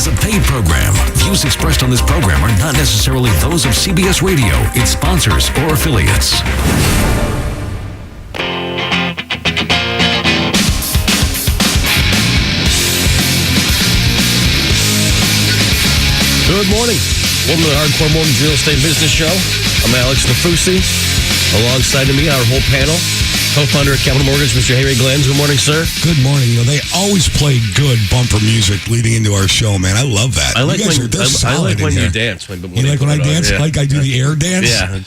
is a paid program. Views expressed on this program are not necessarily those of CBS Radio, its sponsors, or affiliates. Good morning. Welcome to the Hardcore Mortgage Real Estate Business Show. I'm Alex Nafusi. Alongside of me, our whole panel. Co-founder of Capital Mortgage, Mr. Harry Glenns. Good morning, sir. Good morning. You know, they always play good bumper music leading into our show, man. I love that. I like when you dance. You like when I dance? Yeah. Like I do the air dance? Yeah,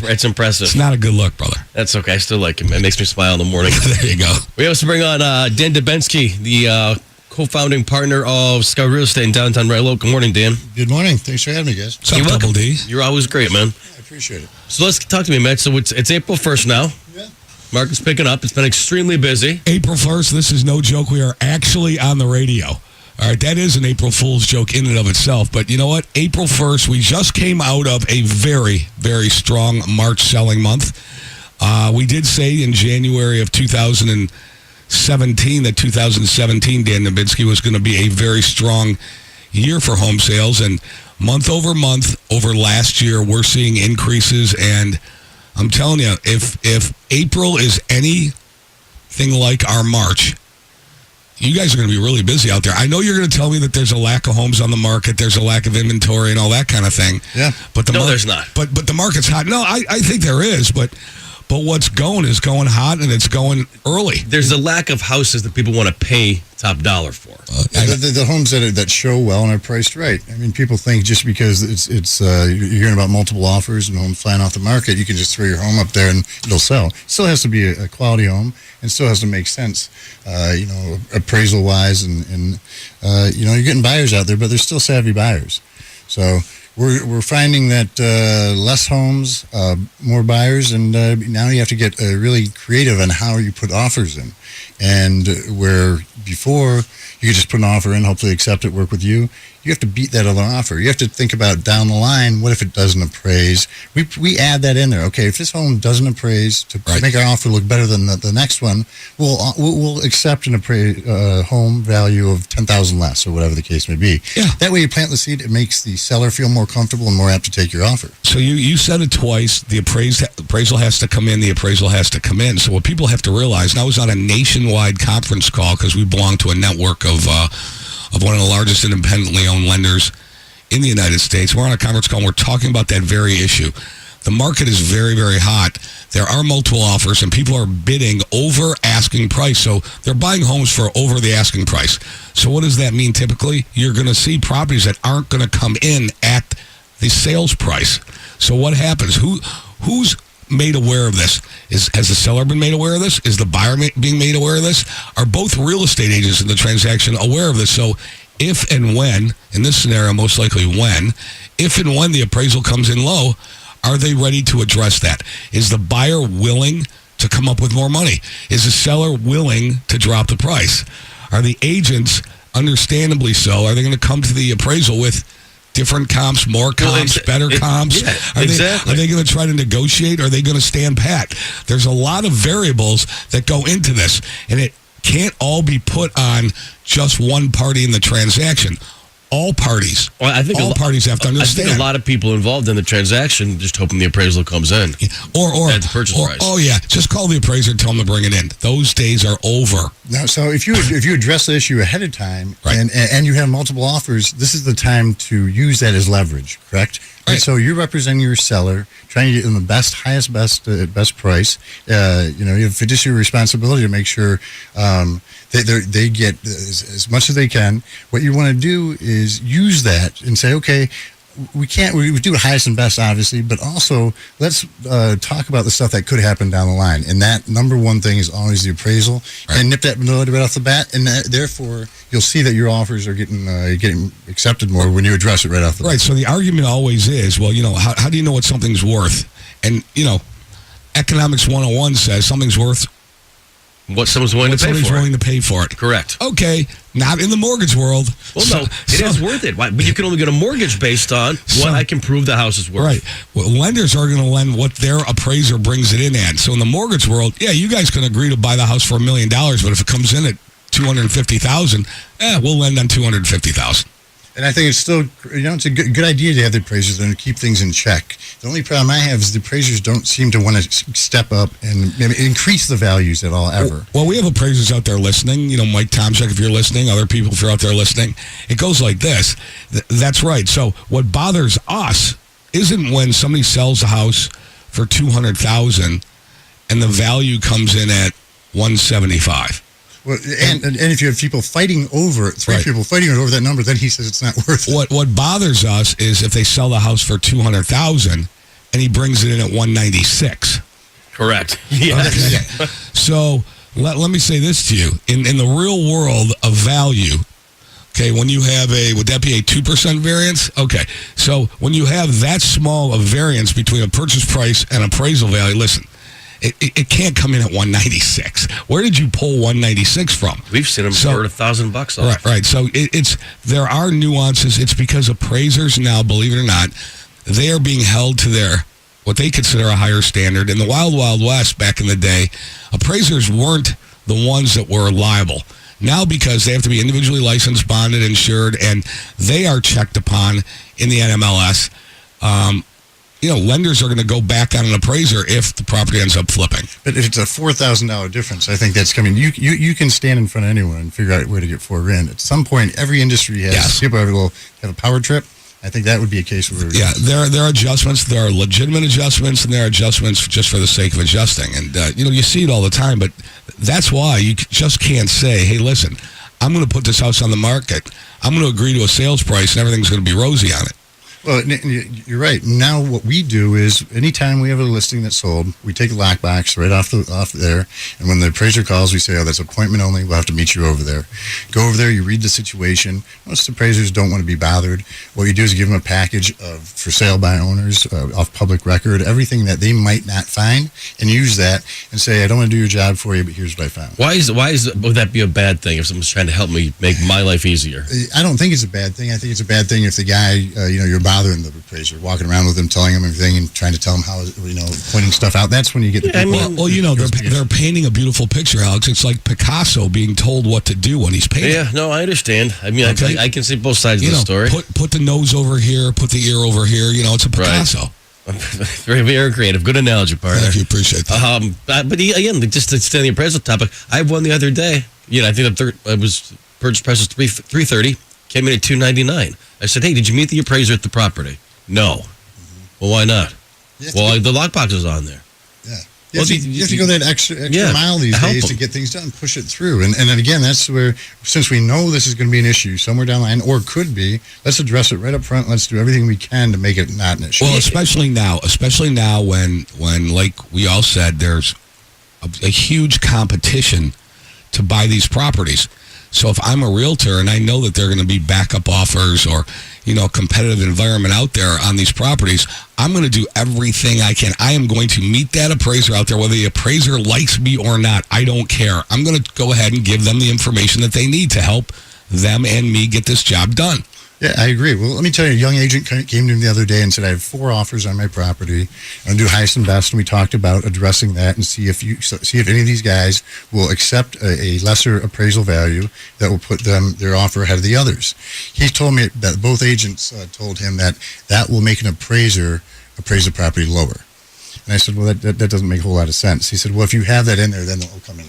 it's impressive. It's not a good look, brother. That's okay. I still like it, man. It makes me smile in the morning. There you go. We also bring on Dan Dubensky, the co-founding partner of Sky Real Estate in downtown Red Oak. Good morning, Dan. Good morning. Thanks for having me, guys. What's up, Double D? You're always great, man. I appreciate it. So let's talk to me, Matt. So it's April 1st now. Yeah. Market's picking up. It's been extremely busy. April 1st, this is no joke. We are actually on the radio. All right, that is an April Fool's joke in and of itself. But you know what? April 1st, we just came out of a very, very strong March selling month. We did say in January of 2017 that 2017, Dan Dubensky, was going to be a very strong year for home sales. And month over month over last year, we're seeing increases. And I'm telling you, if April is anything like our March, you guys are going to be really busy out there. I know you're going to tell me that there's a lack of homes on the market, there's a lack of inventory and all that kind of thing. Yeah. But there's not. But the market's hot. No, I think there is, but what's going is going hot, and it's going early. There's a lack of houses that people want to pay top dollar for. The homes that show well and are priced right. I mean, people think just because it's you're hearing about multiple offers and homes flying off the market, you can just throw your home up there and it'll sell. It still has to be a quality home and still has to make sense, appraisal wise, and you're getting buyers out there, but they're still savvy buyers. So we're finding that less homes, more buyers, and now you have to get really creative on how you put offers in. And where before you could just put an offer in, hopefully accept it, work with you, you have to beat that other offer. You have to think about down the line, what if it doesn't appraise? We add that in there. Okay, if this home doesn't appraise, to make our offer look better than the next one, we'll accept an home value of $10,000 less, or whatever the case may be. Yeah. That way you plant the seed, it makes the seller feel more comfortable and more apt to take your offer. So you said it twice. The appraisal has to come in. The appraisal has to come in. So what people have to realize, and I was on a nationwide conference call because we belong to a network of one of the largest independently owned lenders in the United States. We're on a conference call and we're talking about that very issue. The market is very, very hot. There are multiple offers and people are bidding over asking price. So they're buying homes for over the asking price. So what does that mean typically? You're going to see properties that aren't going to come in at the sales price. So what happens? Who's made aware of this? Has the seller been made aware of this? Is the buyer being made aware of this? Are both real estate agents in the transaction aware of this? So if and when, in this scenario, most likely when, if and when the appraisal comes in low, are they ready to address that? Is the buyer willing to come up with more money? Is the seller willing to drop the price? Are the agents, understandably so, are they going to come to the appraisal with different comps, more comps, better comps? Yeah, Are they going to try to negotiate? Or are they going to stand pat? There's a lot of variables that go into this, and it can't all be put on just one party in the transaction. All parties. Well, I think all parties have to understand. I think a lot of people involved in the transaction just hoping the appraisal comes in. Or at the purchase price. Oh yeah, just call the appraiser and tell them to bring it in. Those days are over. Now, so if you address the issue ahead of time, right, and you have multiple offers, this is the time to use that as leverage, correct? Right. And so you're representing your seller, trying to get them the best price. You have fiduciary responsibility to make sure they get as much as they can. What you want to do is use that and say, okay, we do the highest and best, obviously, but also let's talk about the stuff that could happen down the line. And that number one thing is always the appraisal, and nip that right off the bat. And therefore, you'll see that your offers are getting accepted more when you address it right off the bat. Right. So the argument always is, well, how do you know what something's worth? And Economics 101 says something's worth what someone's willing to pay for it. Correct. Okay, not in the mortgage world. Well, no, it is worth it. Why? But you can only get a mortgage based on what I can prove the house is worth. Right. Well, lenders are going to lend what their appraiser brings it in at. So in the mortgage world, yeah, you guys can agree to buy the house for $1 million, but if it comes in at $250,000, we'll lend on $250,000. And I think it's still, it's a good idea to have the appraisers and keep things in check. The only problem I have is the appraisers don't seem to want to step up and maybe increase the values at all, ever. Well, we have appraisers out there listening. Mike Tomczyk, if you're listening, other people, if you're out there listening. It goes like this. That's right. So what bothers us isn't when somebody sells a house for $200,000 and the value comes in at $175,000. Well, and if you have people fighting over it, people fighting over that number, then he says it's not worth it. What bothers us is if they sell the house for $200,000 and he brings it in at $196,000. Correct. Yes. Okay. So let me say this to you: in the real world of value, okay, when you have would that be a 2% variance? Okay, so when you have that small of variance between a purchase price and appraisal value, listen. It can't come in at $196,000. Where did you pull $196,000 from? We've seen them for $1,000 off. Right. So there are nuances. It's because appraisers now, believe it or not, they are being held to what they consider a higher standard. In the Wild Wild West back in the day, appraisers weren't the ones that were liable. Now, because they have to be individually licensed, bonded, insured, and they are checked upon in the NMLS. Lenders are going to go back on an appraiser if the property ends up flipping. But if it's a $4,000 difference, I think that's coming. You can stand in front of anyone and figure out where to get $4,000. At some point, every industry has. Yes. People have a power trip. I think that would be a case where. Yeah, there are adjustments. There are legitimate adjustments, and there are adjustments just for the sake of adjusting. And you see it all the time. But that's why you just can't say, "Hey, listen, I'm going to put this house on the market. I'm going to agree to a sales price, and everything's going to be rosy on it." Well, you're right. Now what we do is anytime we have a listing that's sold, we take a lockbox right off there, and when the appraiser calls, we say, "Oh, that's appointment only. We'll have to meet you over there." Go over there. You read the situation. Most appraisers don't want to be bothered. What you do is give them a package of for sale by owners off public record, everything that they might not find, and use that and say, "I don't want to do your job for you, but here's what I found." Would that be a bad thing if someone's trying to help me make my life easier? I don't think it's a bad thing. I think it's a bad thing if the guy, you're bothering the appraiser, walking around with him, telling him everything, and trying to tell him how, pointing stuff out. That's when you get the people. They're painting a beautiful picture, Alex. It's like Picasso being told what to do when he's painting. Yeah, no, I understand. I mean, okay. I can see both sides of the story. Put the nose over here, put the ear over here. It's a Picasso. Right. Very, very creative. Good analogy, partner. Thank you. Appreciate that. But again, just to stay on the appraisal topic, I have one the other day. I think it was purchase price was $330, came in at $299. I said, "Hey, did you meet the appraiser at the property?" No. Mm-hmm. Well, why not? Well, the lockbox is on there. Yeah. You have to go that extra mile these days to get things done, push it through. And then again, that's where, since we know this is going to be an issue somewhere down the line, or could be, let's address it right up front. Let's do everything we can to make it not an issue. Well, especially now when like we all said, there's a huge competition to buy these properties. So if I'm a realtor and I know that there are going to be backup offers or, a competitive environment out there on these properties, I'm going to do everything I can. I am going to meet that appraiser out there, whether the appraiser likes me or not. I don't care. I'm going to go ahead and give them the information that they need to help them and me get this job done. Yeah, I agree. Well, let me tell you, a young agent came to me the other day and said, "I have 4 offers on my property. I'm going to do highest and best." And we talked about addressing that and see if any of these guys will accept a lesser appraisal value that will put their offer ahead of the others. He told me that both agents told him that will make an appraiser appraise the property lower. And I said, "Well, that doesn't make a whole lot of sense." He said, "Well, if you have that in there, then they'll come in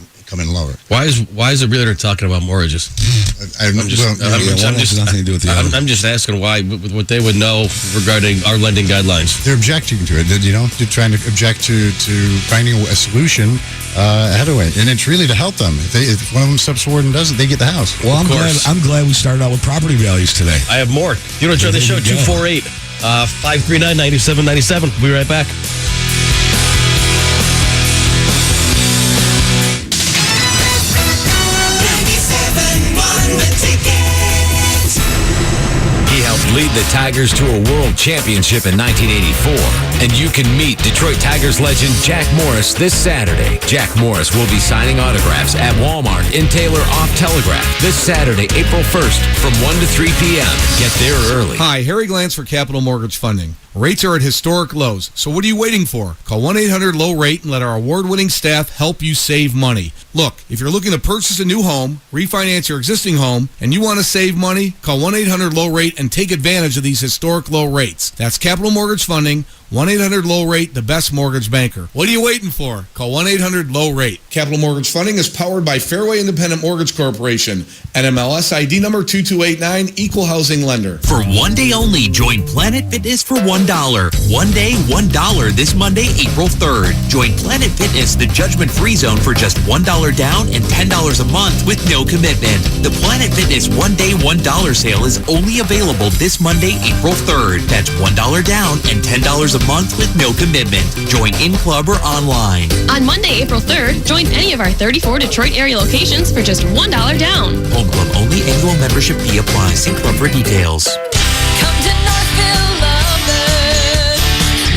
lower." Why is a realtor talking about mortgages? Nothing to do with the other. I'm just asking why, what they would know regarding our lending guidelines. They're objecting to it. They're trying to object to finding a solution ahead of it, and it's really to help them. If one of them steps forward and does it, they get the house. Well, I'm glad we started out with property values today. I have more. You want to join the show? 248-539-9797. We'll be right back. He helped lead the Tigers to a world championship in 1984. And you can meet Detroit Tigers legend Jack Morris this Saturday. Jack Morris will be signing autographs at Walmart in Taylor off Telegraph this Saturday, April 1st from 1 to 3 p.m. Get there early. Hi, Harry Glantz for Capital Mortgage Funding. Rates are at historic lows, so what are you waiting for? Call 1-800-LOW-RATE and let our award-winning staff help you save money. Look, if you're looking to purchase a new home, refinance your existing home, and you want to save money, call 1-800-LOW-RATE and take advantage of these historic low rates. That's Capital Mortgage Funding, 1-800-LOW-RATE, the best mortgage banker. What are you waiting for? Call 1-800-LOW-RATE. Capital Mortgage Funding is powered by Fairway Independent Mortgage Corporation, NMLS ID number 2289, Equal Housing Lender. For one day only, join Planet Fitness for $1. One day, $1 this Monday, April 3rd. Join Planet Fitness, the judgment-free zone, for just $1 down and $10 a month with no commitment. The Planet Fitness one day, $1 sale is only available this Monday, April 3rd. That's $1 down and $10 a month with no commitment. Join in club or online. On Monday, April 3rd, join any of our 34 Detroit area locations for just $1 down. Home Club only. Annual membership fee applies. See club for details. Come to Northville Lumber.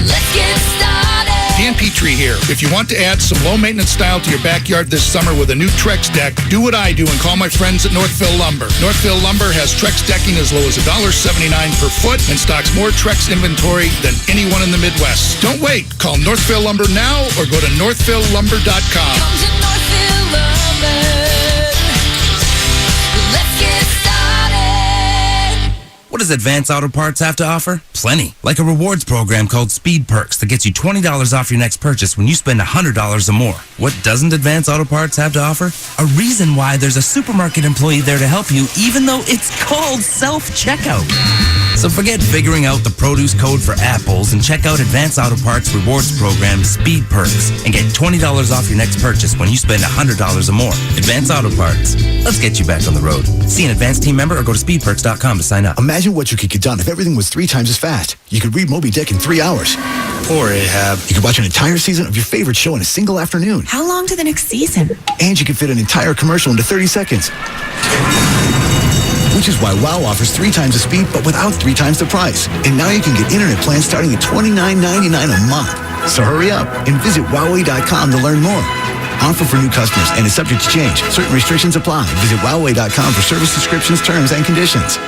Let's get started. Dan Petrie here. If you want to add some low-maintenance style to your backyard this summer with a new Trex deck, do what I do and call my friends at Northville Lumber. Northville Lumber has Trex decking as low as $1.79 per foot and stocks more Trex inventory than anyone in the Midwest. Don't wait. Call Northville Lumber now or go to northvillelumber.com. Come to Northville Lumber. Let's get started. What does Advance Auto Parts have to offer? Plenty. Like a rewards program called Speed Perks that gets you $20 off your next purchase when you spend $100 or more. What doesn't Advance Auto Parts have to offer? A reason why there's a supermarket employee there to help you, even though it's called self-checkout. So forget figuring out the produce code for apples and check out Advance Auto Parts rewards program Speed Perks and get $20 off your next purchase when you spend $100 or more. Advance Auto Parts. Let's get you back on the road. See an Advance team member or go to speedperks.com to sign up. Imagine what you could get done if everything was 3 times as fast. You could read Moby Dick in 3 hours. Poor Ahab. You could watch an entire season of your favorite show in a single afternoon. How long to the next season? And you could fit an entire commercial into 30 seconds. Which is why WOW offers 3 times the speed, but without 3 times the price. And now you can get internet plans starting at $29.99 a month. So hurry up and visit Huawei.com to learn more. Offer for new customers and is subject to change. Certain restrictions apply. Visit Huawei.com for service descriptions, terms, and conditions.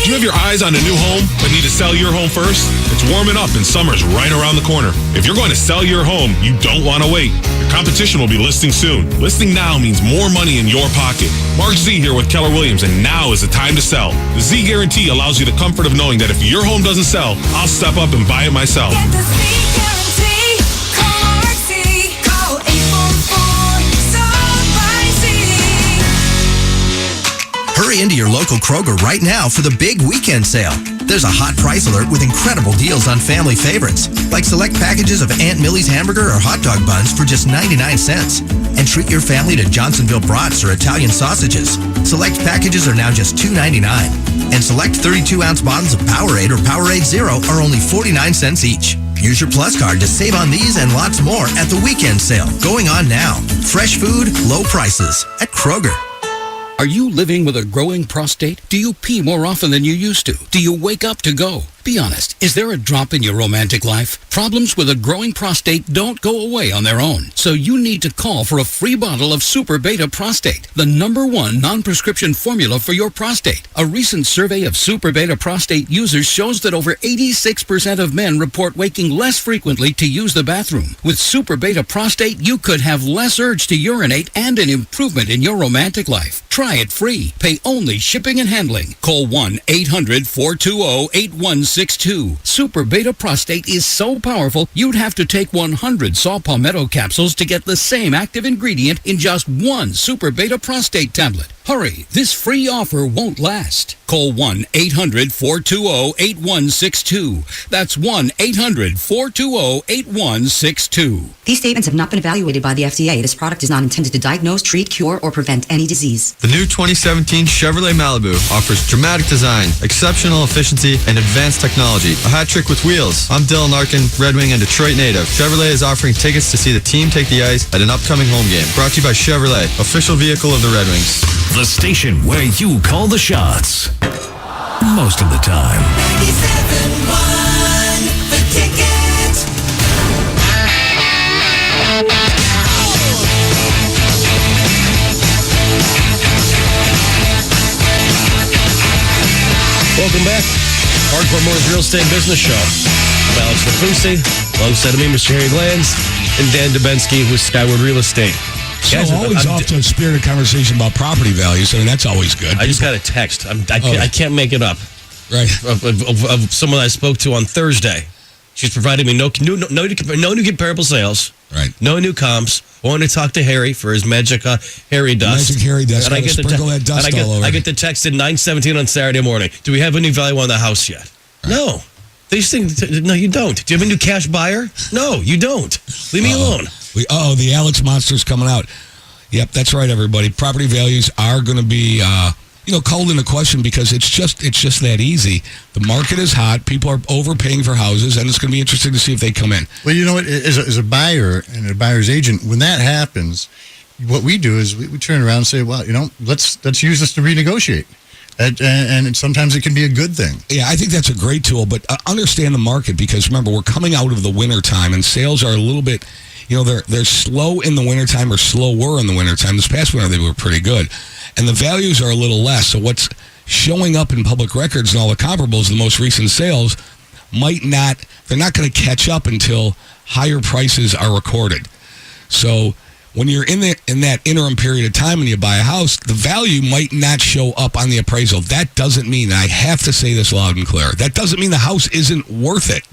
Do you have your eyes on a new home but need to sell your home first? It's warming up and summer's right around the corner. If you're going to sell your home, you don't want to wait. Your competition will be listing soon. Listing now means more money in your pocket. Mark Z here with Keller Williams, and now is the time to sell. The Z Guarantee allows you the comfort of knowing that if your home doesn't sell, I'll step up and buy it myself. Get the Z Guarantee. Call Mark Z. Call 844-SOLD-BY-Z. Hurry into your local Kroger right now for the big weekend sale. There's a hot price alert with incredible deals on family favorites, like select packages of Aunt Millie's hamburger or hot dog buns for just 99 cents. And treat your family to Johnsonville brats or Italian sausages. Select packages are now just $2.99. And select 32-ounce bottles of Powerade or Powerade Zero are only 49 cents each. Use your Plus card to save on these and lots more at the weekend sale, going on now. Fresh food, low prices at Kroger. Are you living with a growing prostate? Do you pee more often than you used to? Do you wake up to go? Be honest, is there a drop in your romantic life? Problems with a growing prostate don't go away on their own, so you need to call for a free bottle of Super Beta Prostate, the #1 non-prescription formula for your prostate. A recent survey of Super Beta Prostate users shows that over 86% of men report waking less frequently to use the bathroom. With Super Beta Prostate, you could have less urge to urinate and an improvement in your romantic life. Try it free. Pay only shipping and handling. Call 1-800-420-8162. Super Beta Prostate is so powerful, you'd have to take 100 saw palmetto capsules to get the same active ingredient in just one Super Beta Prostate tablet. Hurry, this free offer won't last. Call 1-800-420-8162. That's 1-800-420-8162. These statements have not been evaluated by the FDA. This product is not intended to diagnose, treat, cure, or prevent any disease. The new 2017 Chevrolet Malibu offers dramatic design, exceptional efficiency, and advanced technology. A hat trick with wheels. I'm Dylan Larkin, Red Wing and Detroit native. Chevrolet is offering tickets to see the team take the ice at an upcoming home game. Brought to you by Chevrolet, official vehicle of the Red Wings. The station where you call the shots. Most of the time. 97.1 The Ticket. Welcome Welcome back. Hardcore Motors Real Estate Business Show. I'm Alex Rafusi, alongside of me, Mr. Harry Glanz, and Dan Dubinsky with Skyward Real Estate. So always off to a spirited conversation about property values. I mean, that's always good. I just got a text. I can't make it up. Right. Of someone I spoke to on Thursday. She's provided me no new comparable sales. Right. No new comps. Wanted to talk to Harry for his magic Harry dust. Magic Harry dust. And I get that dust all over. I get the text at 9:17 on Saturday morning. Do we have any value on the house yet? Right. No. These things. No, you don't. Do you have a new cash buyer? No, you don't. Leave me alone. The Alex Monster's coming out. Yep, that's right, everybody. Property values are going to be, called into question because it's just that easy. The market is hot. People are overpaying for houses, and it's going to be interesting to see if they come in. Well, you know what? As a buyer and a buyer's agent, when that happens, what we do is we turn around and say, well, let's use this to renegotiate. And sometimes it can be a good thing. Yeah, I think that's a great tool, but understand the market because, remember, we're coming out of the winter time, and sales are a little bit, they're slow in the wintertime or slower in the wintertime. This past winter, they were pretty good. And the values are a little less. So what's showing up in public records and all the comparables, the most recent sales, they're not going to catch up until higher prices are recorded. So when you're in that interim period of time and you buy a house, the value might not show up on the appraisal. That doesn't mean, and I have to say this loud and clear, that doesn't mean the house isn't worth it.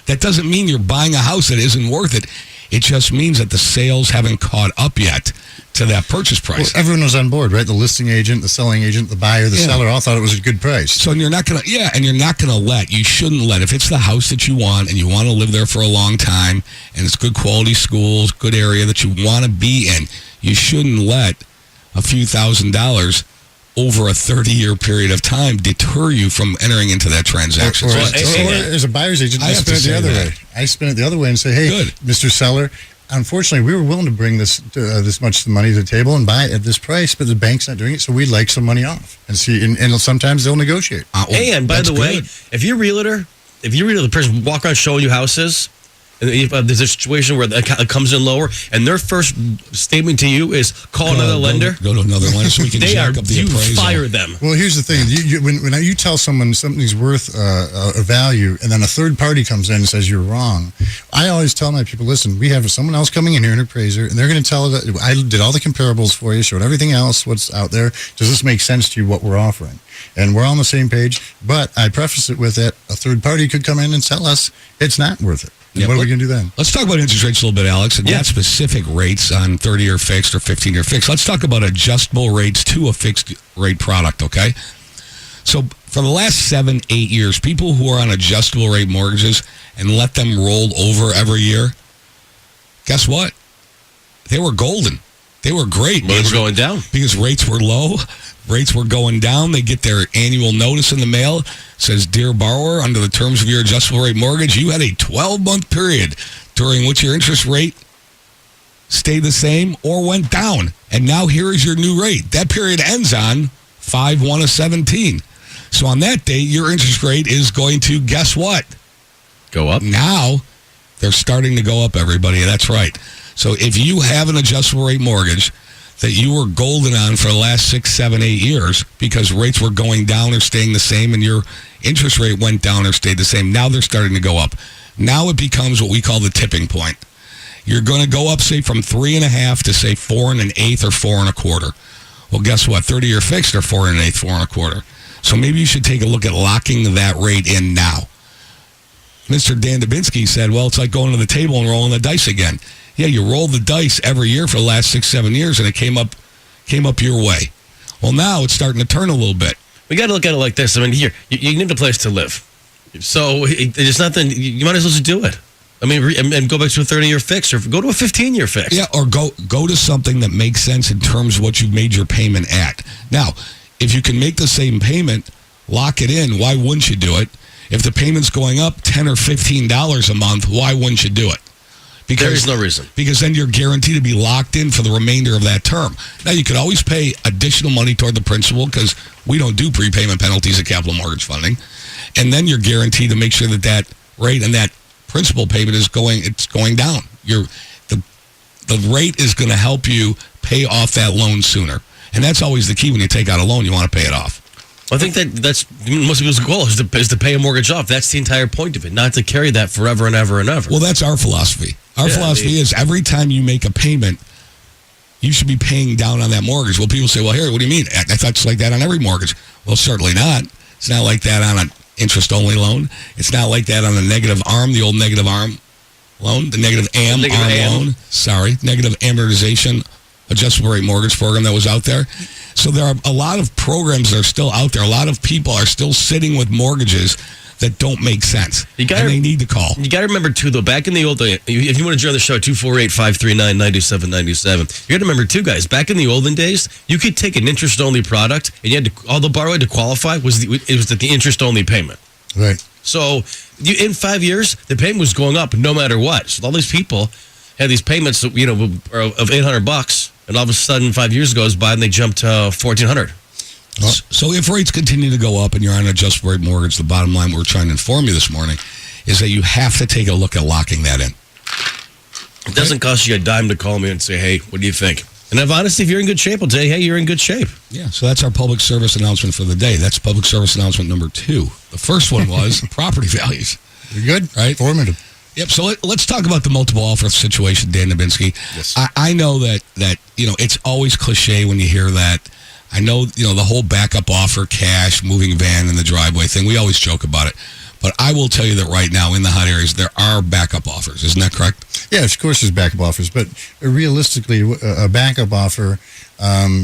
That doesn't mean you're buying a house that isn't worth it. It just means that the sales haven't caught up yet to that purchase price. Well, everyone was on board, right? The listing agent, the selling agent, the buyer, the seller all thought it was a good price. So you're not going to, you shouldn't let, if it's the house that you want and you want to live there for a long time and it's good quality schools, good area that you want to be in, you shouldn't let a few $1,000s over a 30-year period of time deter you from entering into that transaction. Or as a buyer's agent, I spin it the other way. I spin it the other way and say, hey, Mr. Seller, unfortunately, we were willing to bring this much money to the table and buy it at this price, but the bank's not doing it, so we'd like some money off. And sometimes they'll negotiate. And by the way, if you're a realtor, the person walk around showing you houses, and if there's a situation where it comes in lower, and their first statement to you is call another lender. Go to another lender so we can jack up the appraisal. Fire them. Well, here's the thing. When you tell someone something's worth a value, and then a third party comes in and says you're wrong, I always tell my people, listen, we have someone else coming in here, an appraiser, and they're going to tell that I did all the comparables for you, showed everything else, what's out there. Does this make sense to you, what we're offering? And we're on the same page, but I preface it with that a third party could come in and tell us it's not worth it. What are we going to do then? Let's talk about interest rates a little bit, Alex, and not specific rates on 30-year fixed or 15-year fixed. Let's talk about adjustable rates to a fixed rate product, okay? So for the last 7-8 years, people who are on adjustable rate mortgages and let them roll over every year, guess what? They were golden. They were great. They were going down. Because rates were low. Rates were going down. They get their annual notice in the mail. It says, dear borrower, under the terms of your adjustable rate mortgage, you had a 12-month period during which your interest rate stayed the same or went down. And now here is your new rate. That period ends on 5/1/17. So on that date, your interest rate is going to, guess what? Go up. Now, they're starting to go up, everybody. That's right. So if you have an adjustable rate mortgage that you were golden on for the last 6, 7, 8 years because rates were going down or staying the same and your interest rate went down or stayed the same, now they're starting to go up. Now it becomes what we call the tipping point. You're going to go up, say, from 3.5 to, say, 4 1/8 or 4 1/4. Well, guess what? 30-year fixed are 4 1/8, 4 1/4. So maybe you should take a look at locking that rate in now. Mr. Dan Dubinsky said, well, it's like going to the table and rolling the dice again. Yeah, you roll the dice every year for the last 6, 7 years, and it came up your way. Well, now it's starting to turn a little bit. We got to look at it like this. I mean, here, you need a place to live. So there's nothing, you might as well just do it. I mean, and go back to a 30-year fix or go to a 15-year fix. Yeah, or go to something that makes sense in terms of what you've made your payment at. Now, if you can make the same payment, lock it in. Why wouldn't you do it? If the payment's going up $10 or $15 a month, why wouldn't you do it? Because there is no reason. Because then you're guaranteed to be locked in for the remainder of that term. Now, you could always pay additional money toward the principal because we don't do prepayment penalties at Capital Mortgage Funding. And then you're guaranteed to make sure that rate and that principal payment is going down. The rate is going to help you pay off that loan sooner. And that's always the key when you take out a loan. You want to pay it off. I think that's most people's goal is to pay a mortgage off. That's the entire point of it, not to carry that forever and ever and ever. Well, that's our philosophy. Our philosophy is every time you make a payment, you should be paying down on that mortgage. Well, people say, well, here, what do you mean? I thought it's like that on every mortgage. Well, certainly not. It's not like that on an interest-only loan. It's not like that on the negative ARM, the old negative ARM loan, the negative ARM loan. Sorry, negative amortization adjustable rate mortgage program that was out there. So there are a lot of programs that are still out there. A lot of people are still sitting with mortgages that don't make sense. And they need to call. You got to remember, too, though, back in the old day, if you want to join the show, 248-539-9797, you got to remember, too, guys, back in the olden days, you could take an interest-only product, and you had to, all the borrower to qualify was the interest-only payment. Right. So in 5 years, the payment was going up no matter what. So all these people had these payments, of $800, and all of a sudden 5 years goes by and they jumped to $1,400. So if rates continue to go up and you're on an adjustable rate mortgage, the bottom line we're trying to inform you this morning is that you have to take a look at locking that in. It doesn't cost you a dime to call me and say, hey, what do you think? And if honestly, if you're in good shape, I'll tell you, hey, you're in good shape. Yeah, so that's our public service announcement for the day. That's public service announcement number 2. The first one was property values. You're good, right? Informative. Yep. So let's talk about the multiple offer situation, Dan Nabinski. Yes. I know that it's always cliche when you hear that. I know the whole backup offer, cash, moving van in the driveway thing. We always joke about it, but I will tell you that right now in the hot areas there are backup offers. Isn't that correct? Yeah, of course there's backup offers, but realistically, a backup offer,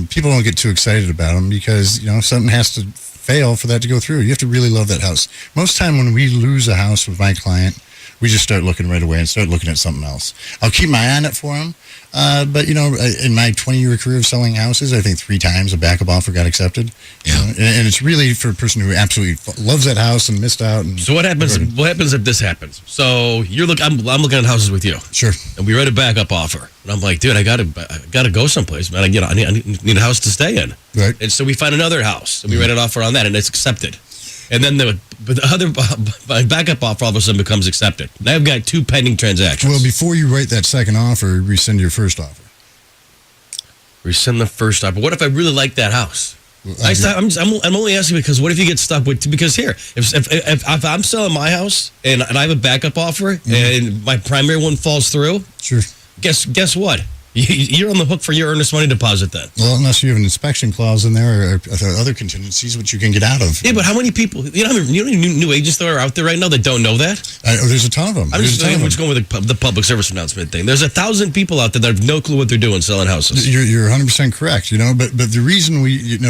people don't get too excited about them because something has to fail for that to go through. You have to really love that house. Most time when we lose a house with my client, we just start looking right away and start looking at something else. I'll keep my eye on it for them. But, in my 20-year career of selling houses, I think 3 times a backup offer got accepted. Yeah. And it's really for a person who absolutely loves that house and missed out. And so what happens if this happens? So I'm looking at houses with you. Sure. And we write a backup offer. And I'm like, dude, I gotta go someplace, man. I need a house to stay in. Right. And so we find another house and we write an offer on that and it's accepted. And then the other backup offer all of a sudden becomes accepted. Now I've got 2 pending transactions. Well, before you write that second offer, rescind your first offer. Rescind the first offer. What if I really like that house? I'm only asking because what if you get stuck with? Because here, if I'm selling my house and I have a backup offer and my primary one falls through, sure. Guess what? You're on the hook for your earnest money deposit then. Well, unless you have an inspection clause in there or other contingencies, which you can get out of. Yeah, but how many people, how many new agents that are out there right now that don't know that? There's a ton of them. I'm just going with the public service announcement thing. There's 1,000 people out there that have no clue what they're doing selling houses. You're 100% correct, but the reason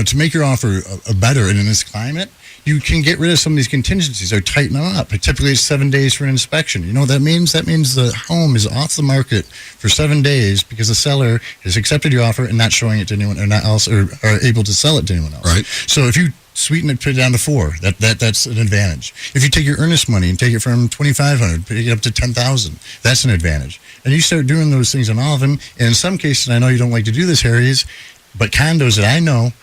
to make your offer better in this climate, you can get rid of some of these contingencies or tighten them up. Typically, it's 7 days for an inspection. You know what that means? That means the home is off the market for 7 days because the seller has accepted your offer and not showing it to anyone or are able to sell it to anyone else. Right. So if you sweeten it, put it down to 4, that's an advantage. If you take your earnest money and take it from $2,500, put it up to $10,000, that's an advantage. And you start doing those things on all of them. And in some cases, and I know you don't like to do this, Harry, but condos that I know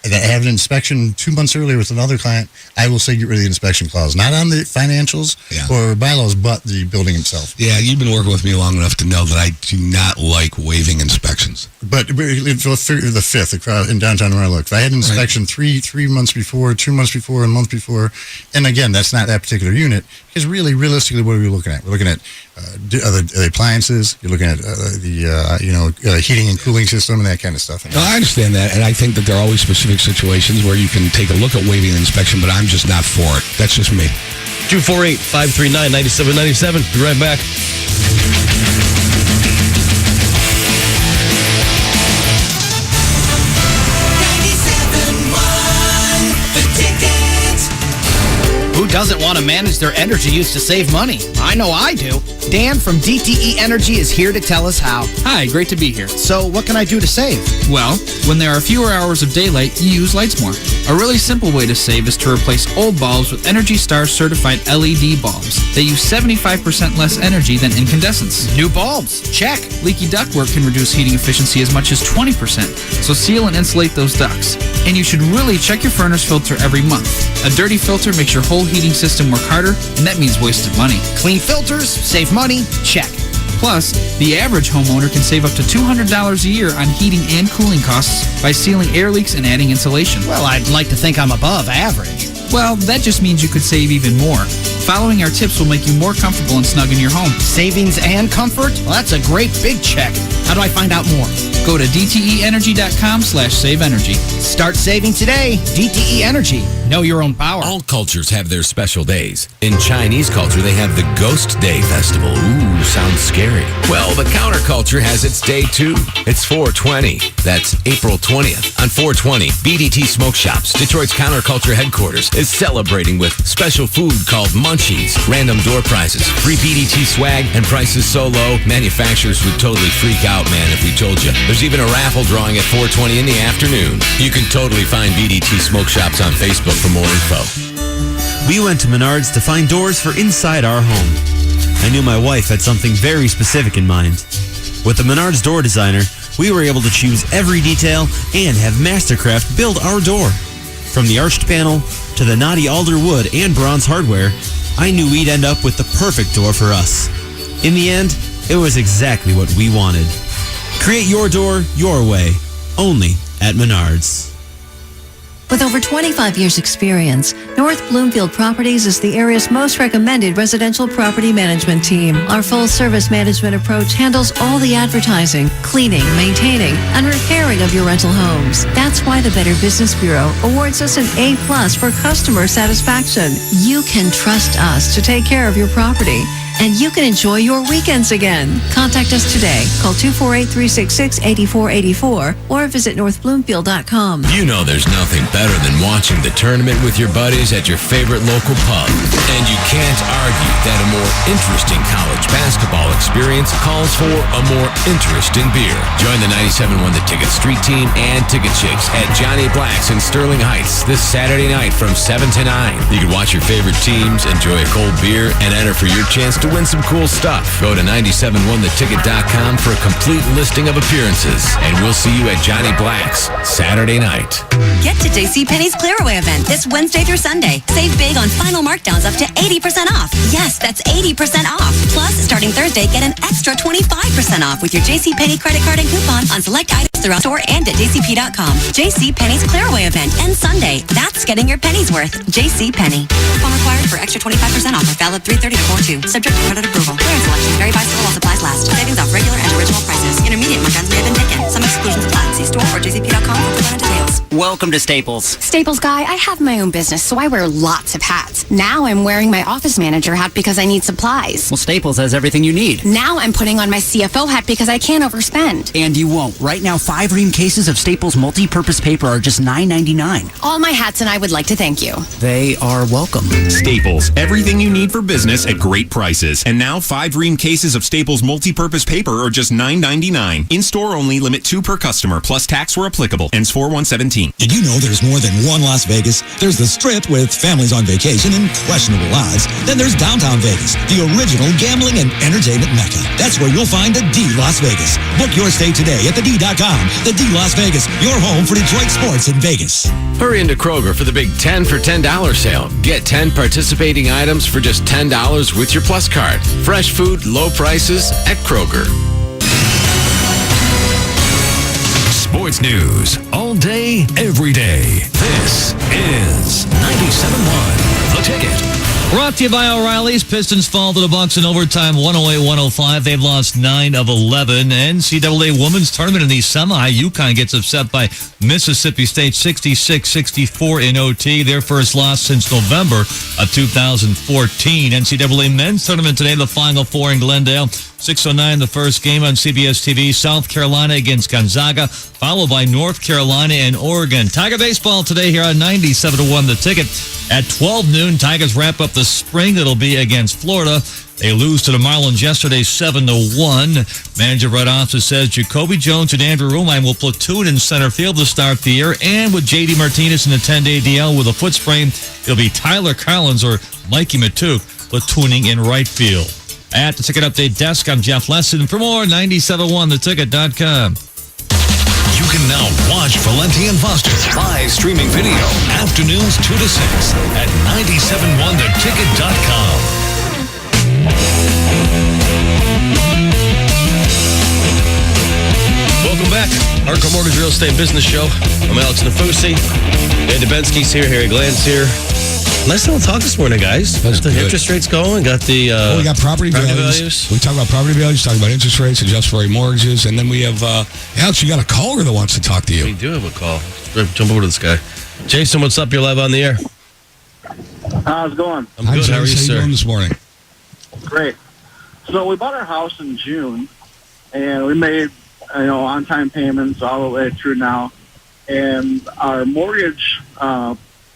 that have an inspection 2 months earlier with another client, I will say get rid of the inspection clause. Not on the financials or bylaws, but the building itself. Yeah, you've been working with me long enough to know that I do not like waiving inspections. But the 5th in downtown where I look, if I had an inspection 3 months before, 2 months before, a month before, and again, that's not that particular unit, because really, realistically, what are we looking at? We're looking at the appliances, you're looking at the heating and cooling system and that kind of stuff. No, I understand that, and I think that there are always specific situations where you can take a look at waiving an inspection, but I'm just not for it. That's just me. 248-539-9797. Be right back. Who doesn't want to manage their energy use to save money? I know I do. Dan from DTE Energy is here to tell us how. Hi, great to be here. So what can I do to save? Well, when there are fewer hours of daylight, you use lights more. A really simple way to save is to replace old bulbs with Energy Star certified LED bulbs. They use 75% less energy than incandescents. New bulbs, check. Leaky ductwork can reduce heating efficiency as much as 20%, so seal and insulate those ducts. And you should really check your furnace filter every month. A dirty filter makes your whole heating system work harder, and that means wasted money. Clean filters, save money, check. Plus, the average homeowner can save up to $200 a year on heating and cooling costs by sealing air leaks and adding insulation. Well, I'd like to think I'm above average. Well, that just means you could save even more. Following our tips will make you more comfortable and snug in your home. Savings and comfort? Well, that's a great big check. How do I find out more? Go to dteenergy.com/saveenergy. Start saving today. DTE Energy. Know your own power. All cultures have their special days. In Chinese culture, they have the Ghost Day Festival. Ooh, sounds scary. Well, the counterculture has its day too. It's 420. That's April 20th. On 420, BDT Smoke Shops, Detroit's counterculture headquarters, is celebrating with special food called Munchies, random door prizes, free BDT swag, and prices so low, manufacturers would totally freak out, man, if we told you. There's even a raffle drawing at 420 in the afternoon. You can totally find BDT Smoke Shops on Facebook for more info. We went to Menards to find doors for inside our home. I knew my wife had something very specific in mind. With the Menards door designer, we were able to choose every detail and have Mastercraft build our door. From the arched panel to the knotty alder wood and bronze hardware, I knew we'd end up with the perfect door for us. In the end, it was exactly what we wanted. Create your door your way, only at Menards. With over 25 years' experience, North Bloomfield Properties is the area's most recommended residential property management team. Our full-service management approach handles all the advertising, cleaning, maintaining, and repairing of your rental homes. That's why the Better Business Bureau awards us an A+ for customer satisfaction. You can trust us to take care of your property, and you can enjoy your weekends again. Contact us today. Call 248-366-8484 or visit northbloomfield.com. You know there's nothing better than watching the tournament with your buddies at your favorite local pub. And you can't argue that a more interesting college basketball experience calls for a more interesting beer. Join the 97.1 The Ticket Street Team and Ticket Chicks at Johnny Black's in Sterling Heights this Saturday night from 7 to 9. You can watch your favorite teams, enjoy a cold beer, and enter for your chance to win some cool stuff. Go to 971theticket.com for a complete listing of appearances. And we'll see you at Johnny Black's Saturday night. Get to JCPenney's Clearaway event this Wednesday through Sunday. Save big on final markdowns up to 80% off. Yes, that's 80% off. Plus, starting Thursday, get an extra 25% off with your JCPenney credit card and coupon on select items throughout store and at jcp.com. JCPenney's Clearaway event ends Sunday. That's getting your pennies worth. JCPenney. Coupon required for extra 25% off. Valid 3/30 to 4/2. Subject to credit approval. Clearance selection vary by store while supplies last. Savings off regular and original prices. Intermediate markdowns may have been taken. Some exclusions apply. See store or jcp.com for further details. Welcome to Staples. Staples Guy, I have my own business, so I wear lots of hats. Now I'm wearing my office manager hat because I need supplies. Well, Staples has everything you need. Now I'm putting on my CFO hat because I can't overspend. And you won't. Right now, 5 ream cases of Staples multi-purpose paper are just $9.99. All my hats, and I would like to thank you. They are welcome. Staples, everything you need for business at great prices. And now 5 ream cases of Staples multi-purpose paper are just $9.99. In-store only, limit 2 per customer, plus tax where applicable. Ends 4/1/17. Did you know there's more than one Las Vegas? There's the Strip with families on vacation and questionable odds. Then there's downtown Vegas, the original gambling and entertainment mecca. That's where you'll find the D Las Vegas. Book your stay today at thed.com. The D Las Vegas, your home for Detroit sports in Vegas. Hurry into Kroger for the big 10 for $10 sale. Get 10 participating items for just $10 with your Plus card. Fresh food, low prices at Kroger. Sports news all day, every day. This is 97.1 The Ticket. Brought to you by O'Reilly's. Pistons fall to the Bucks in overtime, 108-105. They've lost 9 of 11. NCAA Women's Tournament in the semi. UConn gets upset by Mississippi State 66-64 in OT. Their first loss since November of 2014. NCAA Men's Tournament today, the Final Four in Glendale. 6:09 the first game on CBS TV. South Carolina against Gonzaga, followed by North Carolina and Oregon. Tiger baseball today here on 97-1 The Ticket. At 12 noon, Tigers wrap up the spring. That'll be against Florida. They lose to the Marlins yesterday 7-1. Manager Brett Officer says Jacoby Jones and Andrew Rumine will platoon in center field to start the year. And with J.D. Martinez in a 10-day DL with a foot sprain, it'll be Tyler Collins or Mikey Matuk platooning in right field. At the Ticket Update desk, I'm Jeff Lesson. For more, 971theticket.com. You can now watch Valenti and Foster live streaming video afternoons 2 to 6 at 971theticket.com. Welcome back. Hardcore Mortgage Real Estate Business Show. I'm Alex Nafusi. Andy Dubensky's here. Harry Gland's here. Nice little talk this morning, guys. Got the interest rates going. Got the we got property values. We talk about property values, talk about interest rates, adjustable rate mortgages, and then we have Alex. You got a caller that wants to talk to you. We do have a call. Jump over to this guy. Jason, what's up? You're live on the air. How's it going? I'm good. How are you, sir? How you doing this morning? Great. So we bought our house in June, and we made on-time payments all the way through now. And our mortgage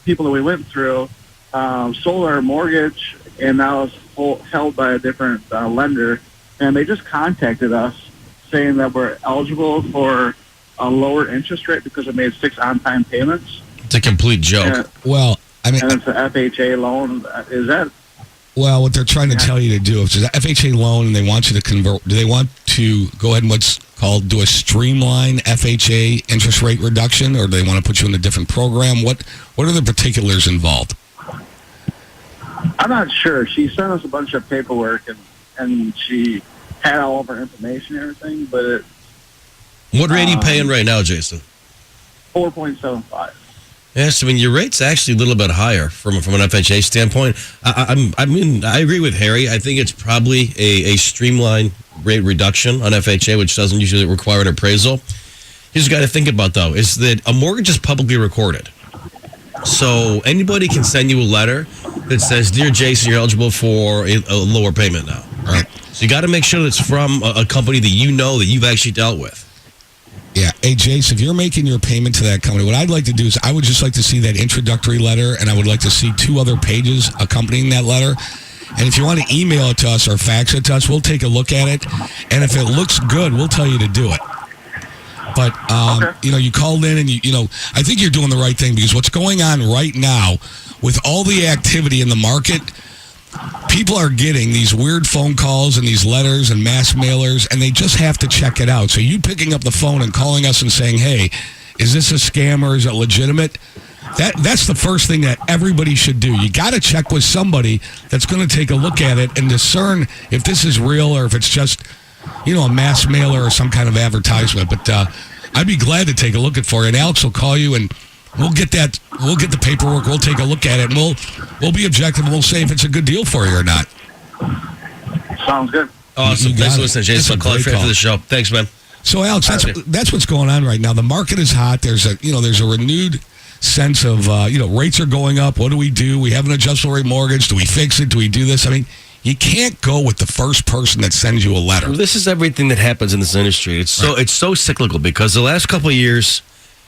people that we went through sold our mortgage, and now it's held by a different lender. And they just contacted us saying that we're eligible for a lower interest rate because we made 6 on-time payments. It's a complete joke. Well, I mean, and it's an FHA loan. Is that? Well, what they're trying to tell you to do is an FHA loan, and they want you to convert. Do they want to go ahead and do a streamline FHA interest rate reduction, or do they want to put you in a different program? What are the particulars involved? I'm not sure. She sent us a bunch of paperwork, and she had all of our information and everything, but What rate are you paying right now, Jason? 4.75. Yes, I mean, your rate's actually a little bit higher from an FHA standpoint. I agree with Harry. I think it's probably a streamlined rate reduction on FHA, which doesn't usually require an appraisal. Here's what you got to think about, though, is that a mortgage is publicly recorded. So anybody can send you a letter that says, "Dear Jason, you're eligible for a lower payment now." All right. So you got to make sure that it's from a company that you know that you've actually dealt with. Yeah. Hey, Jace, if you're making your payment to that company, what I'd like to do is I would just like to see that introductory letter, and I would like to see 2 other pages accompanying that letter. And if you want to email it to us or fax it to us, we'll take a look at it. And if it looks good, we'll tell you to do it. But, you called in and, I think you're doing the right thing, because what's going on right now with all the activity in the market, people are getting these weird phone calls and these letters and mass mailers, and they just have to check it out. So you picking up the phone and calling us and saying, "Hey, is this a scam or is it legitimate?" That's the first thing that everybody should do. You got to check with somebody that's going to take a look at it and discern if this is real or if it's just, a mass mailer or some kind of advertisement. But I'd be glad to take a look at it for you. And Alex will call you, and we'll get the paperwork. We'll take a look at it, and we'll be objective, and we'll say if it's a good deal for you or not. Sounds good. Awesome. Thanks for listening, Jason. I'll call you after the show. Thanks, man. So, Alex, that's what's going on right now. The market is hot. There's a renewed sense of rates are going up. What do? We have an adjustable rate mortgage. Do we fix it? Do we do this? I mean, you can't go with the first person that sends you a letter. Well, this is everything that happens in this industry. It's so cyclical, because the last couple of years,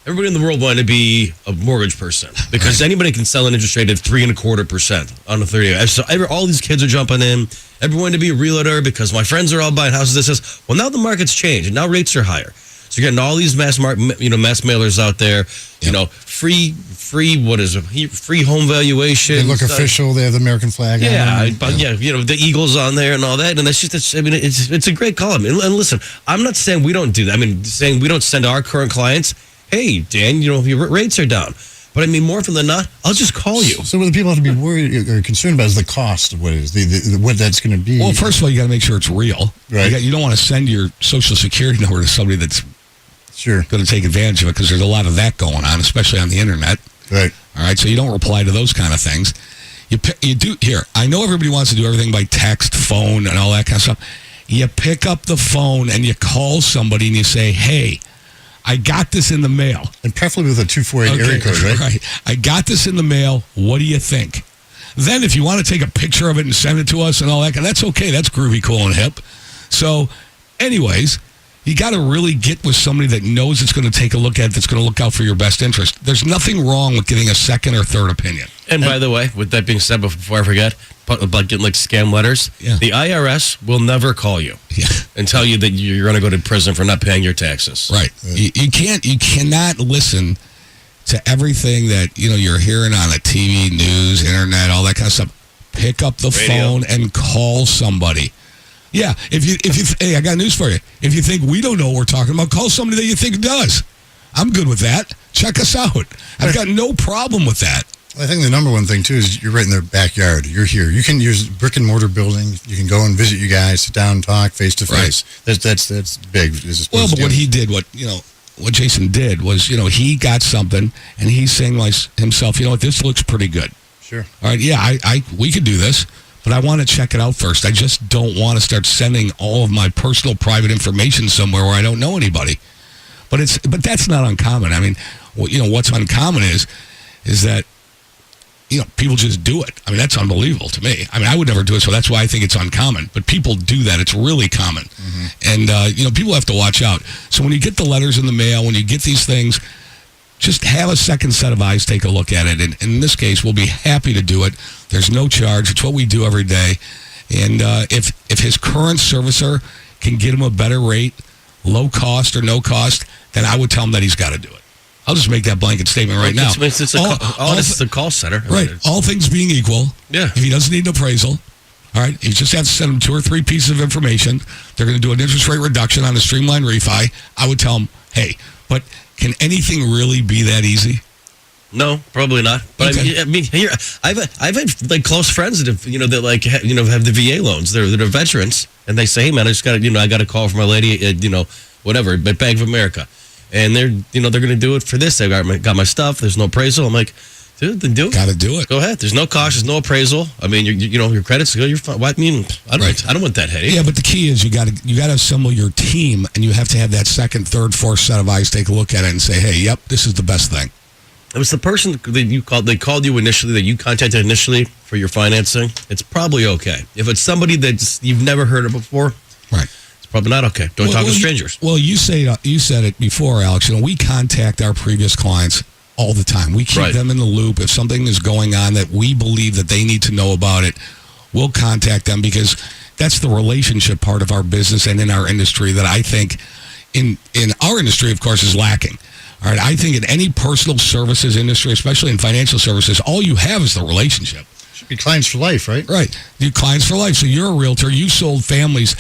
everybody in the world wanted to be a mortgage person, because anybody can sell an interest rate at 3.25% on a 30-year. So all these kids are jumping in. Everyone wanted to be a realtor because my friends are all buying houses. This is, well, now the market's changed and now rates are higher. So you're getting all these mass mailers out there. Free home valuation. They look official. They have the American flag on them. The Eagles on there and all that. And it's a great column. And listen, I'm not saying we don't do that. I mean, saying we don't send our current clients, "Hey, Dan, your rates are down." But I mean, more often than not, I'll just call you. So what the people have to be worried or concerned about is the cost of what it is, what that's going to be. Well, first of all, you got to make sure it's real. Right. You don't want to send your Social Security number to somebody that's going to take advantage of it, because there's a lot of that going on, especially on the internet. Right. All right. So you don't reply to those kind of things. You do here. I know everybody wants to do everything by text, phone, and all that kind of stuff. You pick up the phone and you call somebody and you say, "Hey, I got this in the mail." And preferably with a 248 area code, right? Right. "I got this in the mail. What do you think?" Then if you want to take a picture of it and send it to us and all that, that's okay. That's groovy, cool, and hip. So, anyways, you got to really get with somebody that knows it's going to take a look at it, that's going to look out for your best interest. There's nothing wrong with getting a second or third opinion. And by the way, with that being said, before I forget, about getting like scam letters, the IRS will never call you and tell you that you're going to go to prison for not paying your taxes. Right. You cannot listen to everything that you're hearing on the TV, news, internet, all that kind of stuff. Pick up the phone and call somebody. Yeah, hey, I got news for you. If you think we don't know what we're talking about, call somebody that you think does. I'm good with that. Check us out. I've got no problem with that. I think the number one thing, too, is you're right in their backyard. You're here. You can use brick and mortar building. You can go and visit you guys, sit down and talk face to face. That's big. Well, but what he did, what Jason did was, he got something, and he's saying himself, this looks pretty good. Sure. All right, yeah, we could do this, but I want to check it out first. I just don't want to start sending all of my personal private information somewhere where I don't know anybody. But that's not uncommon. I mean, what's uncommon is that people just do it. I mean, that's unbelievable to me. I mean, I would never do it, so that's why I think it's uncommon. But people do that. It's really common. And, people have to watch out. So when you get the letters in the mail, when you get these things, just have a second set of eyes take a look at it. And in this case, we'll be happy to do it. There's no charge. It's what we do every day. And if his current servicer can get him a better rate, low cost or no cost, then I would tell him that he's got to do it. It's make that blanket statement right now. It's the call center. Right. All things being equal, if he doesn't need an appraisal, all right, you just have to send him 2 or 3 pieces of information. They're going to do an interest rate reduction on a streamlined refi. I would tell him, hey, but can anything really be that easy? No, probably not. But Okay. I mean, here I've had close friends that have have the VA loans. They're veterans, and they say, hey man, I got a call from a lady at whatever, at Bank of America. And they're going to do it for this. They got my stuff. There's no appraisal. I'm like, dude, then do it. Got to do it. Go ahead. There's no cost. There's no appraisal. I mean, your credit's good. You're fine. I mean, I don't want that headache. Yeah, but the key is you got to assemble your team, and you have to have that second, third, fourth set of eyes take a look at it and say, hey, yep, this is the best thing. It was the person that you called. They called you initially. That you contacted initially for your financing. It's probably okay. If it's somebody that you've never heard of before, right? Probably not okay. Don't talk to strangers. You said it before, Alex. We contact our previous clients all the time. We keep them in the loop. If something is going on that we believe that they need to know about it, we'll contact them because that's the relationship part of our business and in our industry that I think in our industry, of course, is lacking. All right, I think in any personal services industry, especially in financial services, all you have is the relationship. Should be clients for life, right? Right. You're clients for life. So you're a realtor. You sold families.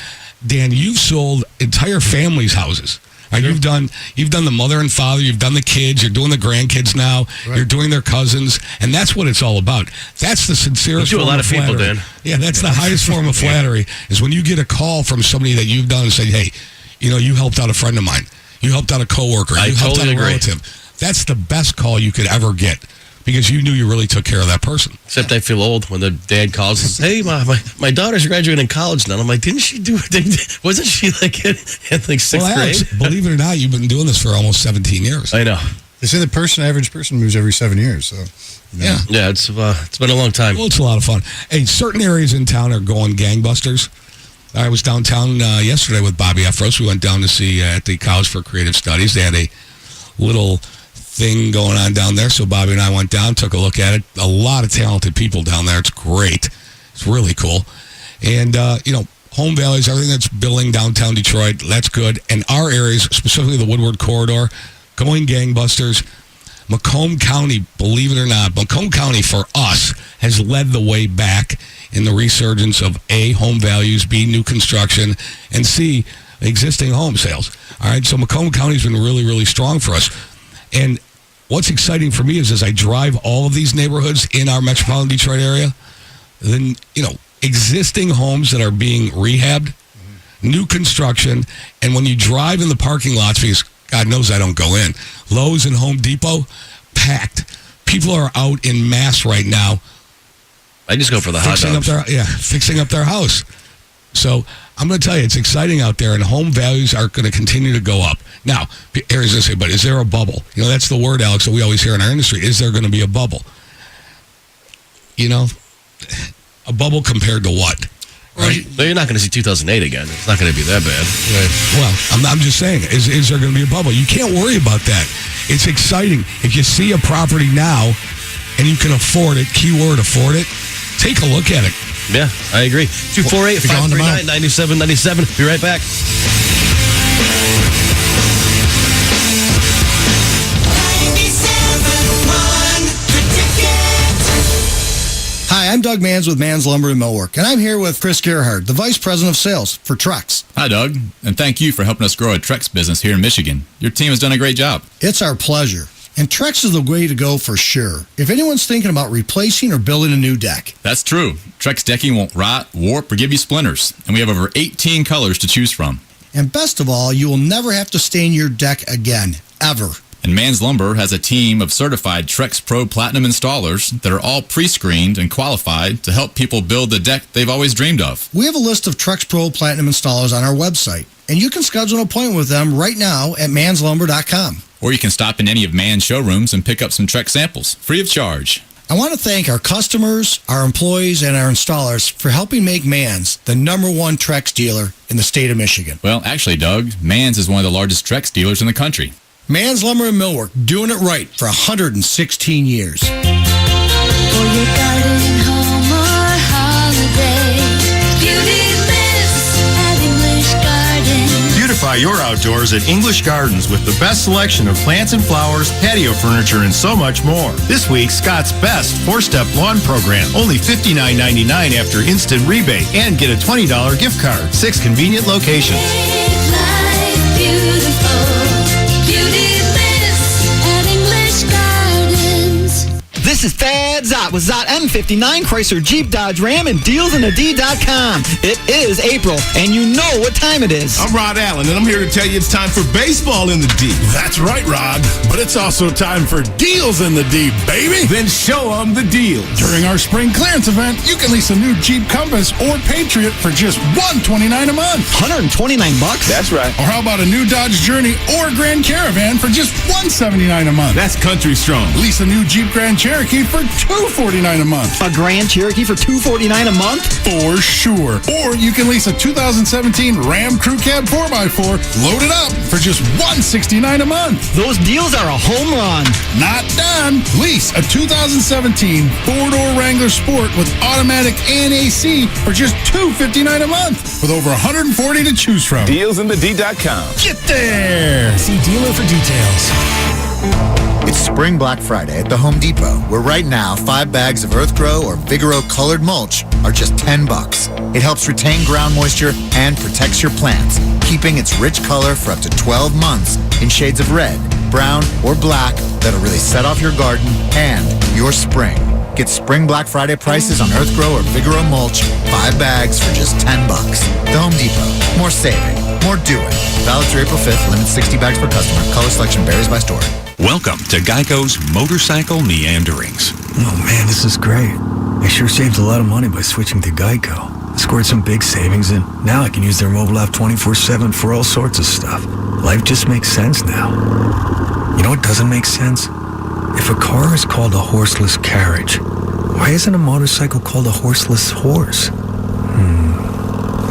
Dan, you've sold entire families' houses. Right? You've done the mother and father. You've done the kids. You're doing the grandkids now. Right. You're doing their cousins, and that's what it's all about. That's the sincerest. You do a lot of flattery. people, Dan. Yeah, that's the highest form of flattery. Is when you get a call from somebody that you've done and say, "Hey, you helped out a friend of mine. You helped out a coworker. You helped out a relative." That's the best call you could ever get. Because you knew you really took care of that person. Except I feel old when the dad calls and says, hey, my daughter's graduating college now. I'm like, didn't she do it? Wasn't she in like 6th grade? Alex, believe it or not, you've been doing this for almost 17 years. I know. They say the average person moves every 7 years. So Yeah, it's been a long time. Well, it's a lot of fun. Hey, certain areas in town are going gangbusters. I was downtown yesterday with Bobby Efros. We went down to see at the College for Creative Studies. They had a little thing going on down there. So Bobby and I went down, took a look at it. A lot of talented people down there. It's great. It's really cool. And, Home Values, everything that's building downtown Detroit, that's good. And our areas, specifically the Woodward Corridor, going gangbusters. Macomb County, believe it or not, Macomb County for us has led the way back in the resurgence of A, home values, B, new construction, and C, existing home sales. All right, so Macomb County's been really, really strong for us. And what's exciting for me is as I drive all of these neighborhoods in our metropolitan Detroit area, then, existing homes that are being rehabbed, new construction, and when you drive in the parking lots, because God knows I don't go in, Lowe's and Home Depot, packed. People are out in mass right now. I just go for the hot dogs. Fixing up their house. So I'm going to tell you, it's exciting out there, and home values are going to continue to go up. Now, here's this, but is there a bubble? That's the word, Alex, that we always hear in our industry. Is there going to be a bubble? A bubble compared to what? Right? Well, you're not going to see 2008 again. It's not going to be that bad. Right. Well, I'm just saying, is there going to be a bubble? You can't worry about that. It's exciting. If you see a property now and you can afford it, keyword afford it, take a look at it. Yeah, I agree. 248-539-9797. Be right back. Hi, I'm Doug Manns with Manns Lumber and Millwork, and I'm here with Chris Gerhard, the Vice President of Sales for Trex. Hi, Doug, and thank you for helping us grow a Trex business here in Michigan. Your team has done a great job. It's our pleasure. And Trex is the way to go for sure. If anyone's thinking about replacing or building a new deck. That's true. Trex decking won't rot, warp, or give you splinters. And we have over 18 colors to choose from. And best of all, you will never have to stain your deck again, ever. And Man's Lumber has a team of certified Trex Pro Platinum installers that are all pre-screened and qualified to help people build the deck they've always dreamed of. We have a list of Trex Pro Platinum installers on our website, and you can schedule an appointment with them right now at manslumber.com. Or you can stop in any of Man's showrooms and pick up some Trex samples, free of charge. I want to thank our customers, our employees, and our installers for helping make Man's the #1 Trex dealer in the state of Michigan. Well, actually, Doug, Man's is one of the largest Trex dealers in the country. Man's Lumber and Millwork, doing it right for 116 years. For your garden, home, or holiday, Beauty Lives at English Garden. Beautify your outdoors at English Gardens with the best selection of plants and flowers, patio furniture, and so much more. This week, Scott's Best 4-Step Lawn Program. Only $59.99 after instant rebate. And get a $20 gift card. 6 convenient locations. Make life beautiful. Beauty Lives at English Gardens. This is Thad Zott with Zott M59 Chrysler Jeep Dodge Ram and DealsInTheD.com. It is April, and you know what time it is. I'm Rod Allen, and I'm here to tell you it's time for baseball in the D. That's right, Rod. But it's also time for deals in the D, baby. Then show them the deals. During our spring clearance event, you can lease a new Jeep Compass or Patriot for just $129 a month. $129? That's right. Or how about a new Dodge Journey or Grand Caravan for just $179 a month? That's country strong. Lease a new Jeep Grand Cherokee for $249 a month. A Grand Cherokee for $249 a month? For sure. Or you can lease a 2017 Ram Crew Cab 4x4 loaded up for just $169 a month. Those deals are a home run. Not done. Lease a 2017 4-door Wrangler Sport with automatic and AC for just $259 a month with over 140 to choose from. DealsInTheD.com. Get there. See dealer for details. It's Spring Black Friday at the Home Depot, where right now 5 bags of EarthGrow or Vigoro colored mulch are just $10. It helps retain ground moisture and protects your plants, keeping its rich color for up to 12 months in shades of red, brown, or black that'll really set off your garden and your spring. Get Spring Black Friday prices on EarthGrow or Vigoro mulch, 5 bags for just $10. The Home Depot. More saving, more doing. Valid through April 5th. Limit 60 bags per customer. Color selection varies by store. Welcome to Geico's Motorcycle Meanderings. Oh man, this is great. I sure saved a lot of money by switching to Geico. I scored some big savings, and now I can use their mobile app 24/7 for all sorts of stuff. Life just makes sense now. You know what doesn't make sense? If a car is called a horseless carriage, why isn't a motorcycle called a horseless horse?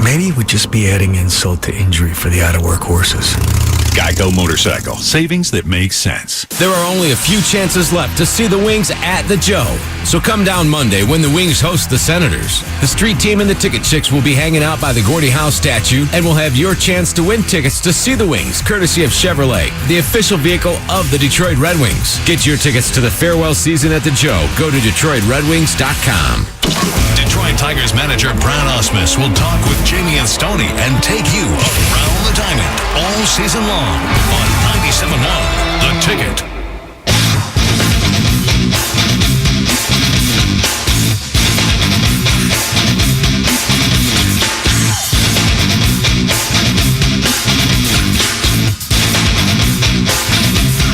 Maybe it would just be adding insult to injury for the out-of-work horses. Geico Motorcycle. Savings that make sense. There are only a few chances left to see the Wings at the Joe. So come down Monday when the Wings host the Senators. The street team and the Ticket Chicks will be hanging out by the Gordie Howe statue and will have your chance to win tickets to see the Wings, courtesy of Chevrolet, the official vehicle of the Detroit Red Wings. Get your tickets to the farewell season at the Joe. Go to DetroitRedWings.com. Detroit Tigers manager Brian Osmus will talk with Jamie and Stoney and take you around the diamond all season long on 97.1 The Ticket.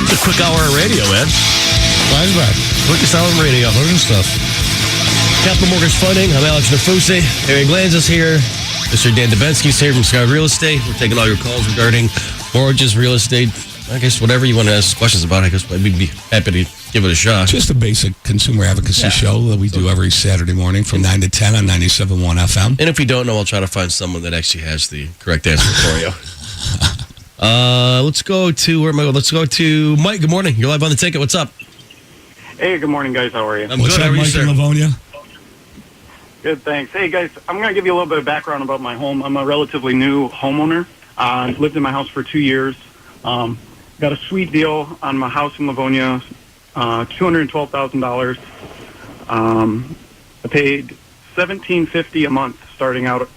It's a quick hour of radio, Ed. Flies by. Quickest hour of radio. Learning stuff. Capital Mortgage Funding. I'm Alex Nafusi. Eric Glanz is here. Mr. Dan Dubensky's here from Sky Real Estate. We're taking all your calls regarding mortgages, real estate, I guess whatever you want to ask questions about. I guess we'd be happy to give it a shot. Just a basic consumer advocacy show that we do every Saturday morning from 9 to 10 on 97.1 FM. And if we don't know, I'll try to find someone that actually has the correct answer for you. Let's go to, where am I going? Let's go to Mike. Good morning. You're live on The Ticket. What's up? Hey, good morning, guys. How are you? I'm good. How are you, sir? Mike in Livonia? Good, thanks. Hey, guys, I'm going to give you a little bit of background about my home. I'm a relatively new homeowner. I've lived in my house for 2 years. Got a sweet deal on my house in Livonia, $212,000. I paid $1,750 a month starting out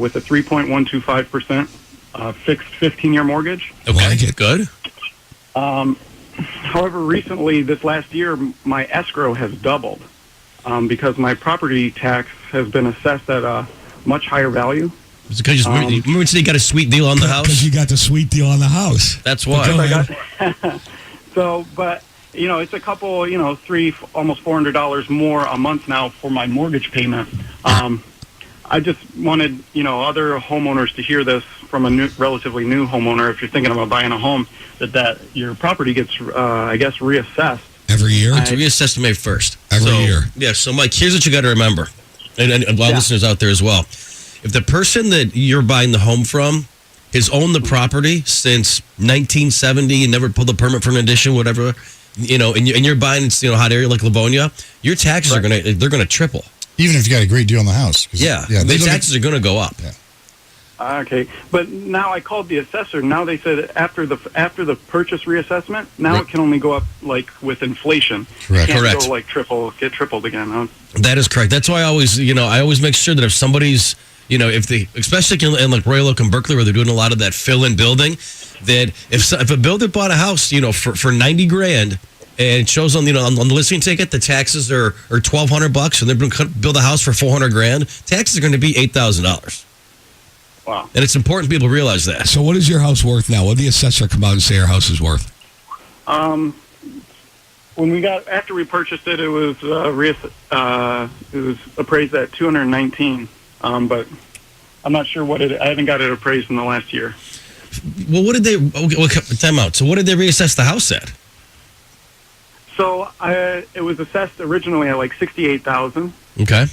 with a 3.125% fixed 15-year mortgage. Okay, good. However, recently, this last year, my escrow has doubled because my property tax has been assessed at a much higher value. It's because remember you said you got a sweet deal on the house? Because you got the sweet deal on the house. That's why. So, but, it's a couple, almost $400 more a month now for my mortgage payment. I just wanted, other homeowners to hear this from a relatively new homeowner. If you're thinking about buying a home, that your property gets, reassessed. Every year? It's reassessed May 1st. Every year. Yeah, so Mike, here's what you got to remember. And a lot of listeners out there as well. If the person that you're buying the home from has owned the property since 1970 and never pulled a permit for an addition, whatever, and you're buying in hot area like Livonia, your taxes are going to triple. Even if you got a great deal on the house. Yeah, the taxes are going to go up. Yeah. Okay, but now I called the assessor. Now they said after the purchase reassessment, now it can only go up like with inflation. Correct. It can't Correct. go like tripled again. Huh? That is correct. That's why I always make sure that if somebody's, especially in like Royal Oak and Berkeley, where they're doing a lot of that fill-in building, that if a builder bought a house, for $90,000 and it shows on on the listing ticket the taxes are $1,200 and they're going to build a house for $400,000, taxes are going to be $8,000. Wow. And it's important people realize that. So what is your house worth now? What did the assessor come out and say your house is worth? When after we purchased it, it was appraised at $219. But I'm not sure I haven't got it appraised in the last year. Well, what did they? Time out. So what did they reassess the house at? So it was assessed originally at like $68,000. Okay.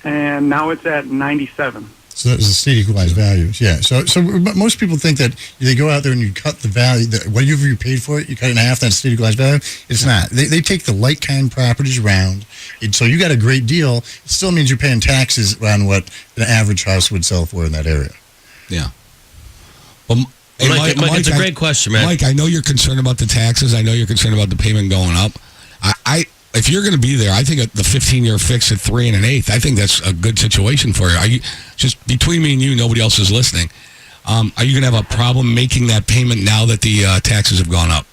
And now it's at $97,000. So that was the state equalized values, yeah. So but most people think that they go out there and you cut the value, whatever you paid for it, you cut it in half, that's state equalized value. It's not. They take the like kind properties around. So you got a great deal. It still means you're paying taxes on what an average house would sell for in that area. Yeah. Well, Mike, it's a great question, man. Mike, I know you're concerned about the taxes. I know you're concerned about the payment going up. If you're going to be there, I think the 15-year fix at 3 1/8. I think that's a good situation for you. Are you just between me and you? Nobody else is listening. Are you going to have a problem making that payment now that the taxes have gone up?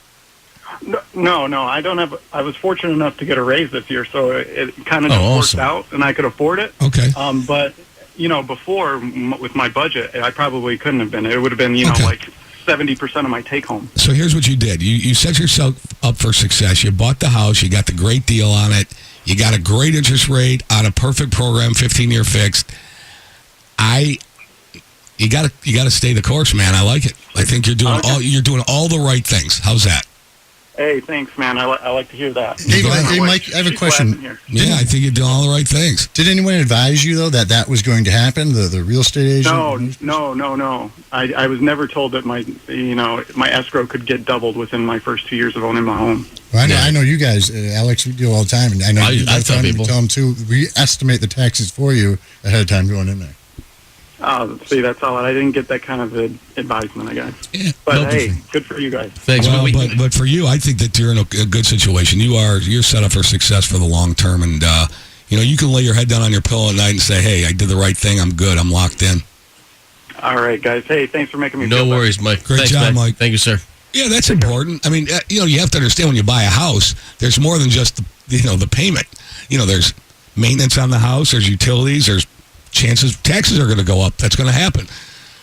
No, I don't have. I was fortunate enough to get a raise this year, so it kind of worked out, and I could afford it. Okay. But before with my budget, I probably couldn't have been. It would have been like 70% of my take home. So here's what you did. You set yourself up for success. You bought the house. You got the great deal on it. You got a great interest rate on a perfect program, 15-year fixed. You got to stay the course, man. I like it. I think you're doing all the right things. How's that? Hey, thanks, man. I like to hear that. Hey, Mike, I have a question. Yeah, I think you're doing all the right things. Did anyone advise you, though, that was going to happen, the real estate agent? No. I was never told that my escrow could get doubled within my first 2 years of owning my home. Well, I know you guys, Alex, we do all the time, and I know I tell people. Tell them, too, we estimate the taxes for you ahead of time going in there. Oh, see, that's all. I didn't get that kind of advisement, I guess. Yeah, but hey, good for you guys. Thanks. Well, but for you, I think that you're in a good situation. You're set up for success for the long term, and you can lay your head down on your pillow at night and say, "Hey, I did the right thing. I'm good. I'm locked in." All right, guys. Hey, thanks for making me. No worries, Mike. Great Thanks, job, Mike. Thank you, sir. Yeah, that's important. I mean, you have to understand when you buy a house, there's more than just the payment. There's maintenance on the house. There's utilities. There's taxes are going to go up. That's going to happen.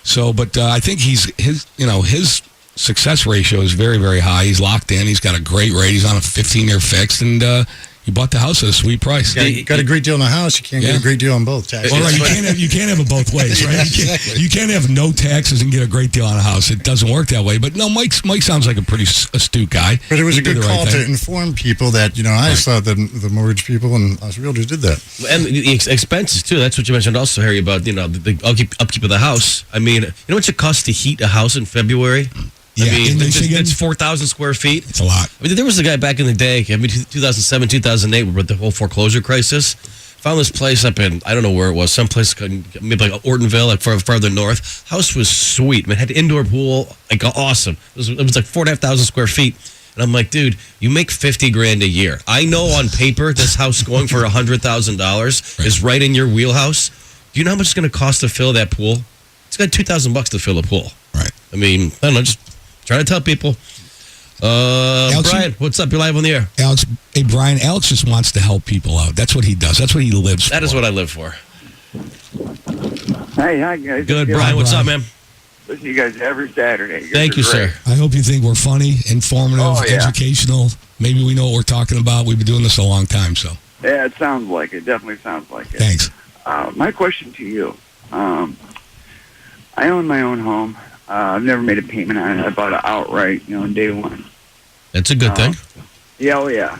So, but I think his success ratio is very, very high. He's locked in. He's got a great rate. He's on a 15-year fixed, and you bought the house at a sweet price. Yeah, you got a great deal on the house. You can't get a great deal on both taxes. Well, right, you can't have it both ways, right? Exactly. You can't have no taxes and get a great deal on a house. It doesn't work that way. But no, Mike sounds like a pretty astute guy. But it was He a did good the right call thing. to inform people that, I just thought that the mortgage people and us realtors did that. And the expenses, too. That's what you mentioned also, Harry, about, the upkeep of the house. I mean, you know what it costs to heat a house in February? Yeah, I mean, and it's 4,000 square feet. It's a lot. I mean, there was a guy back in the day, 2007, 2008, with the whole foreclosure crisis. Found this place up in, I don't know where it was, someplace maybe like Ortonville, like farther north. House was sweet. I mean, it had an indoor pool, like awesome. It was like 4,500 square feet. And I'm like, dude, you make $50,000 a year. I know on paper this house going for $100,000 is right in your wheelhouse. Do you know how much it's going to cost to fill that pool? It's got $2,000 to fill a pool. Right. I mean, I don't know, just trying to tell people. Alex, Brian, what's up? You're live on the air. Alex, hey, Brian, Alex just wants to help people out. That's what he does. That's what he lives for. That is what I live for. Hey, hi, guys. Good, Brian. What's up, man? Listen to you guys every Saturday. You guys Thank are you, great. sir. I hope you think we're funny, informative, Oh, yeah. educational. Maybe we know what we're talking about. We've been doing this a long time, so. Yeah, it sounds like it. Definitely sounds like it. Thanks. My question to you. I own my own home. I've never made a payment on it. I bought it outright, on day one. That's a good thing. Yeah, oh yeah.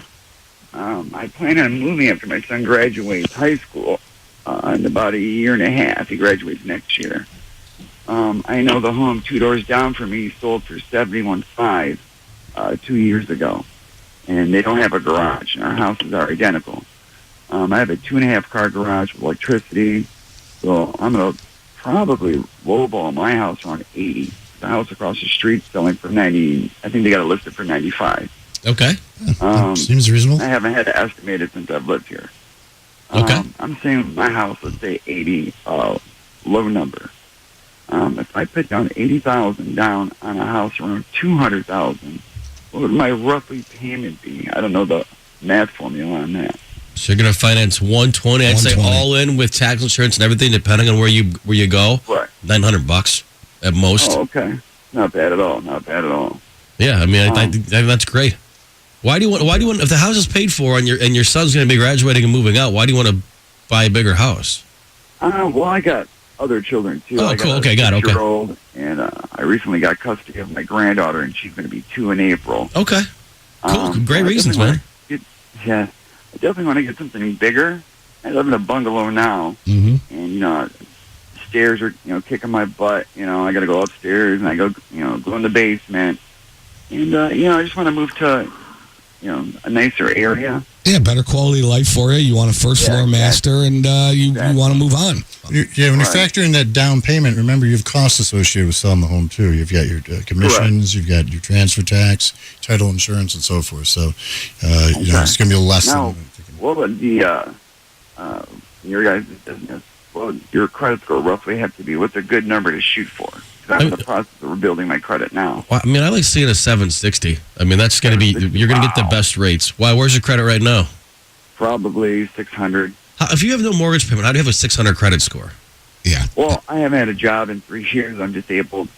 I plan on moving after my son graduates high school in about a year and a half. He graduates next year. I know the home 2 doors down from me sold for $71,500 2 years ago, and they don't have a garage, and our houses are identical. I have a 2.5 car garage with electricity, so I'm gonna probably lowball my house around 80. The house across the street selling for 90. I think they got it listed for 95. Okay. Seems reasonable. I haven't had to estimate it since I've lived here. Okay. I'm saying my house, let's say 80, low number. If I put down 80,000 down on a house around 200,000, what would my roughly payment be? I don't know the math formula on that. So you're going to finance 120. I'd say 120. all in with tax insurance and everything, depending on where you go. Right. $900 at most. Oh, okay. Not bad at all. Not bad at all. Yeah, I mean, I think that's great. Why do you want if the house is paid for and your son's going to be graduating and moving out? Why do you want to buy a bigger house? Well, I got other children too. Oh, I cool. got Okay, got it. Okay. 6-year-old, and I recently got custody of my granddaughter, and she's going to be 2 in April. Okay. Cool. Great I reasons, definitely man. Yeah, I definitely want to get something bigger. I live in a bungalow now, Mm-hmm. and stairs are kicking my butt. I got to go upstairs, and I go in the basement, and I just want to move to a nicer area. Yeah, better quality of life for you. You want a first floor master, and you want to move on. When you factor in that down payment, remember you have costs associated with selling the home too. You've got your commissions, you've got your transfer tax, title insurance, and so forth. So, it's going to be less Now, than. what would your guys' business? What would your credit score roughly have to be? What's a good number to shoot for? 'Cause I'm in the process of rebuilding my credit now. Well, I mean, I like seeing a 760. I mean, that's going to be, you're going to get the best rates. Why? Where's your credit right now? Probably 600. If you have no mortgage payment, how do you have a 600 credit score? Yeah. Well, I haven't had a job in 3 years. I'm disabled.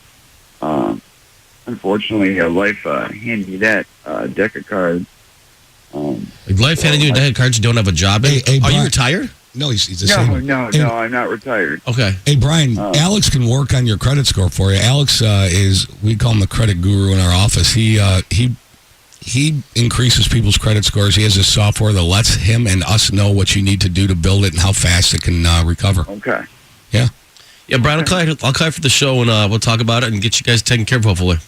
Unfortunately, life handed me that deck of cards. Like life handed you a deck of cards, you don't have a job in? Hey, Are Brian. you retired? No, he's disabled. No, Hey, I'm not retired. Okay. Hey, Brian, Alex can work on your credit score for you. Alex we call him the credit guru in our office. He increases people's credit scores. He has this software that lets him and us know what you need to do to build it and how fast it can recover. Okay. Yeah. Yeah, Brian, I'll call you for the show and we'll talk about it and get you guys taken care of, hopefully.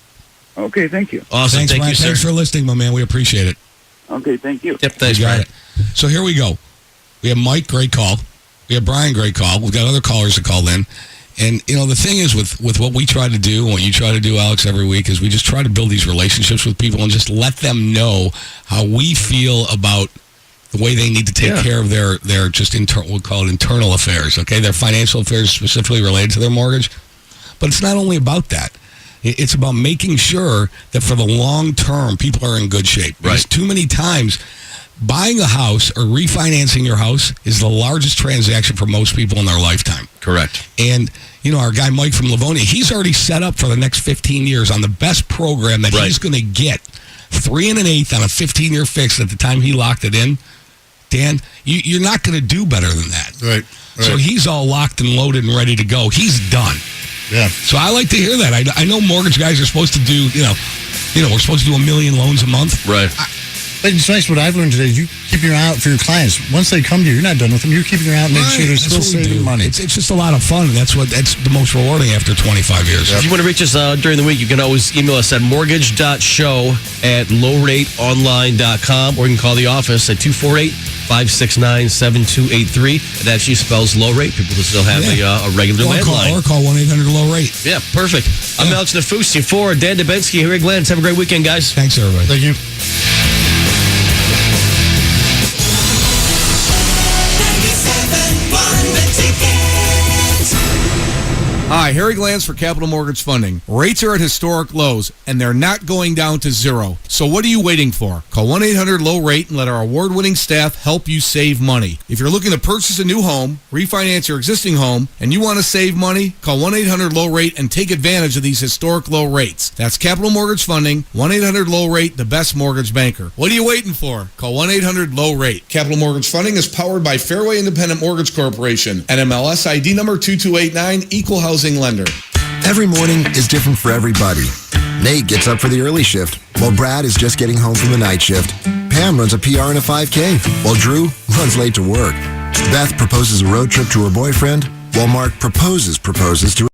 Okay, thank you. Awesome. Thanks, Thank Brian. you, sir. Thanks for listening, my man. We appreciate it. Okay, thank you. Yep, thanks, You got Brian. it. So here we go. We have Mike, great call. We have Brian, great call. We've got other callers that called in. And, the thing is with what we try to do, and what you try to do, Alex, every week, is we just try to build these relationships with people and just let them know how we feel about the way they need to take care of their just we'll call it internal affairs, okay? Their financial affairs specifically related to their mortgage. But it's not only about that. It's about making sure that for the long term, people are in good shape. Because too many times, buying a house or refinancing your house is the largest transaction for most people in their lifetime. Correct. And, our guy Mike from Livonia, he's already set up for the next 15 years on the best program that he's going to get. 3 1/8 on a 15-year fix at the time he locked it in. Dan, you're not going to do better than that. Right. So he's all locked and loaded and ready to go. He's done. Yeah. So I like to hear that. I know mortgage guys are supposed to do, we're supposed to do 1 million loans a month. Right. But it's nice. What I've learned today is you keep your eye out for your clients. Once they come to you, you're not done with them. You're keeping your eye out and making sure they're still saving money. It's just a lot of fun. That's the most rewarding after 25 years. If you want to reach us during the week, you can always email us at mortgage.show@lowrateonline.com, or you can call the office at 248-569-7283. It actually spells low rate. People that still have a regular landline. Or call 1-800-LOW-RATE. Yeah, perfect. I'm Alex Nafusi for Dan Dubensky, Harry Glantz. Have a great weekend, guys. Thanks, everybody. Thank you. Hi, Hi, Harry Glanz for Capital Mortgage Funding. Rates are at historic lows, and they're not going down to zero. So what are you waiting for? Call 1-800-LOW-RATE and let our award-winning staff help you save money. If you're looking to purchase a new home, refinance your existing home, and you want to save money, call 1-800-LOW-RATE and take advantage of these historic low rates. That's Capital Mortgage Funding, 1-800-LOW-RATE, the best mortgage banker. What are you waiting for? Call 1-800-LOW-RATE. Capital Mortgage Funding is powered by Fairway Independent Mortgage Corporation, NMLS ID number 2289, Equal Housing Lender. Every morning is different for everybody. Nate gets up for the early shift, while Brad is just getting home from the night shift. Pam runs a PR and a 5K, while Drew runs late to work. Beth proposes a road trip to her boyfriend, while Mark proposes to